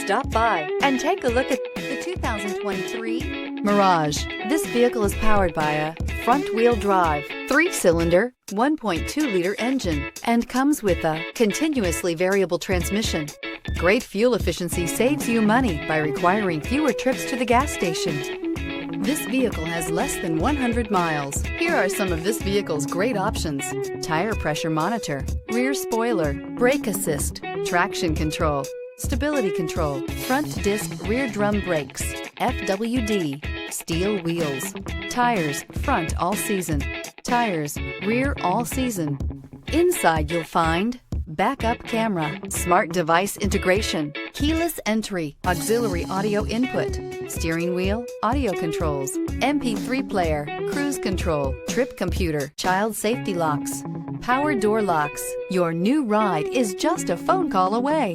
Stop by and take a look at the 2023 Mirage. This vehicle is powered by a front-wheel drive, 3-cylinder, 1.2-liter engine, and comes with a continuously variable transmission. Great fuel efficiency saves you money by requiring fewer trips to the gas station. This vehicle has less than 100 miles. Here are some of this vehicle's great options: tire pressure monitor, rear spoiler, brake assist, traction control, stability control, front disc rear drum brakes, FWD, steel wheels, tires front all season, tires rear all season. Inside you'll find backup camera, smart device integration, keyless entry, auxiliary audio input, steering wheel audio controls, MP3 player, cruise control, trip computer, child safety locks, power door locks. Your new ride is just a phone call away.